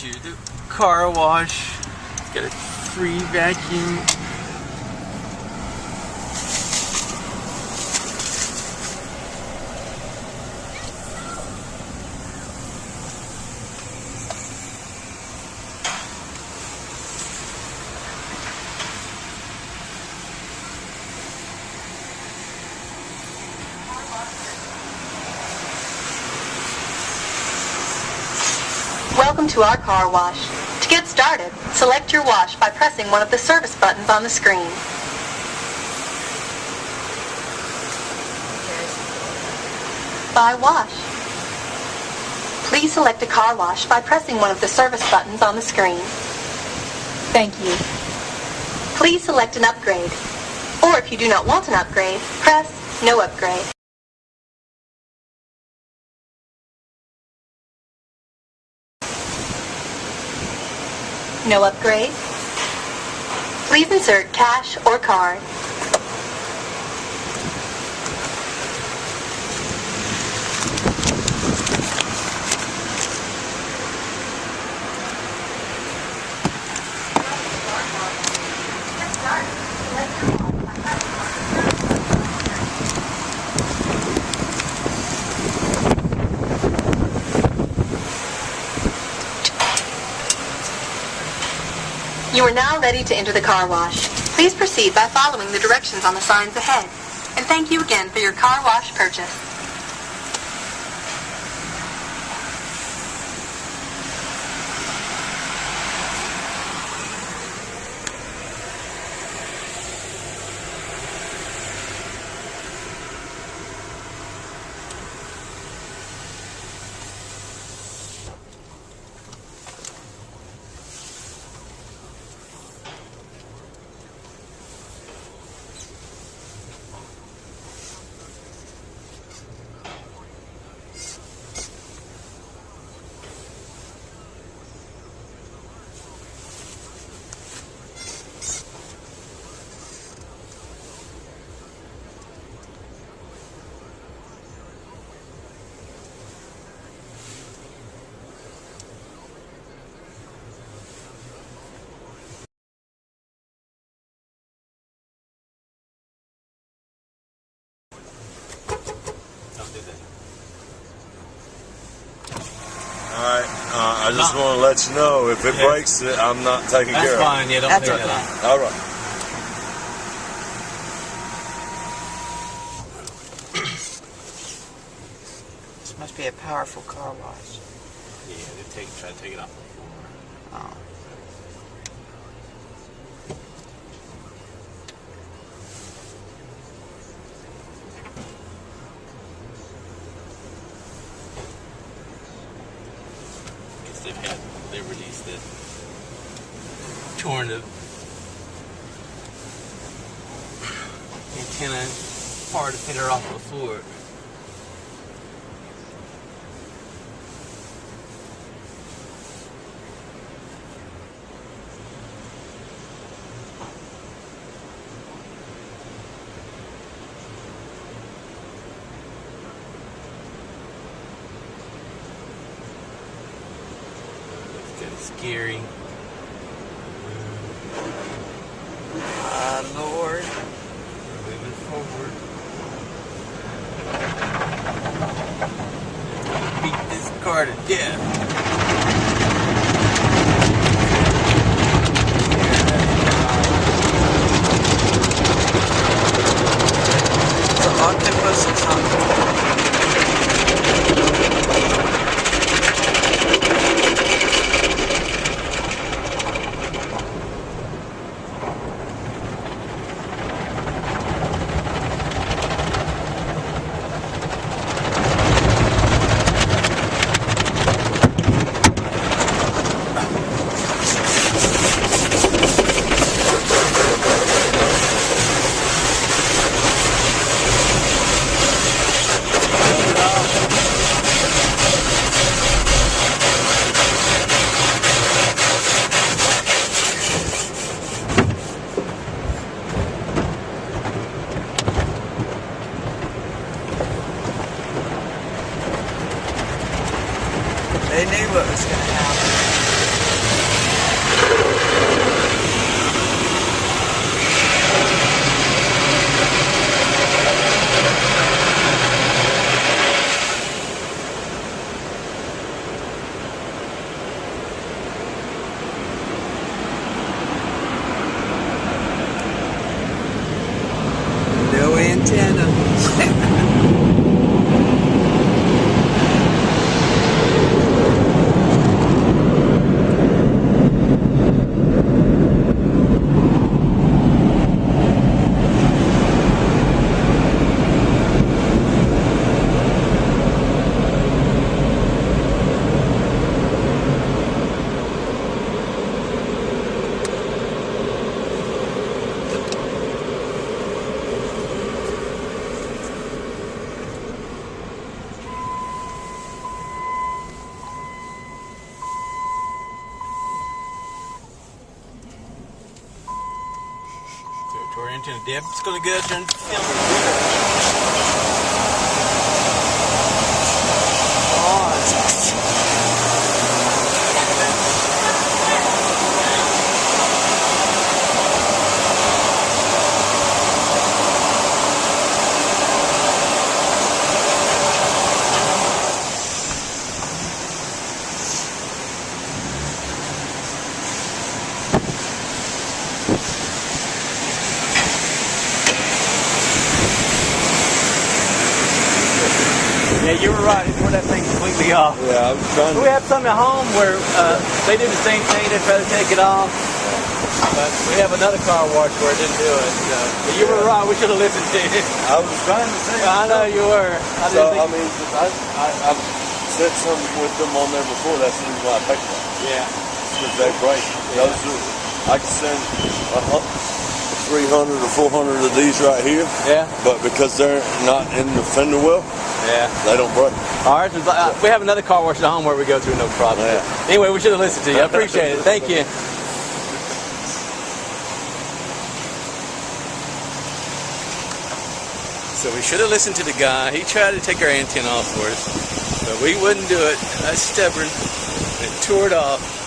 to the car wash. Got a free vacuum. Welcome to our car wash. To get started, select your wash by pressing one of the service buttons on the screen. Buy wash. Please select a car wash by pressing one of the service buttons on the screen. Thank you. Please select an upgrade. Or if you do not want an upgrade, press No Upgrade. No upgrade? Please insert cash or card. You are now ready to enter the car wash. Please proceed by following the directions on the signs ahead. And thank you again for your car wash purchase. Alright, I just want to let you know, if it breaks, I'm not taking care of it. That's fine, yeah, don't That's take okay. that Alright. This must be a powerful car wash. off. Yeah, they try to take it off the floor. Oh. They released it. Torn the antenna part to get her off the floor. Scary. Lord. We're moving forward. Beat this car to death. It's an octopus or something. They knew what was going to happen. antenna dip. It's going to go turn. Yeah, you were right. It tore that thing completely off. Yeah, I was trying We have some at home where they do the same thing. They try to take it off. But we have another car wash where it didn't do it. So. But you were right. We should have listened to you. I was trying to say. I know you were. So, I mean, I've said something with them on there before. That's the reason why I picked them. Yeah. Because they break. Those are, I can send 300 or 400 of these right here. Yeah. But because they're not in the fender well, Yeah. they don't break. All right. We have another car wash at home where we go through no problem. Yeah. Anyway, we should have listened to you. I appreciate it. Thank you. So we should have listened to the guy. He tried to take our antenna off for us, but we wouldn't do it. That's stubborn. It tore it off.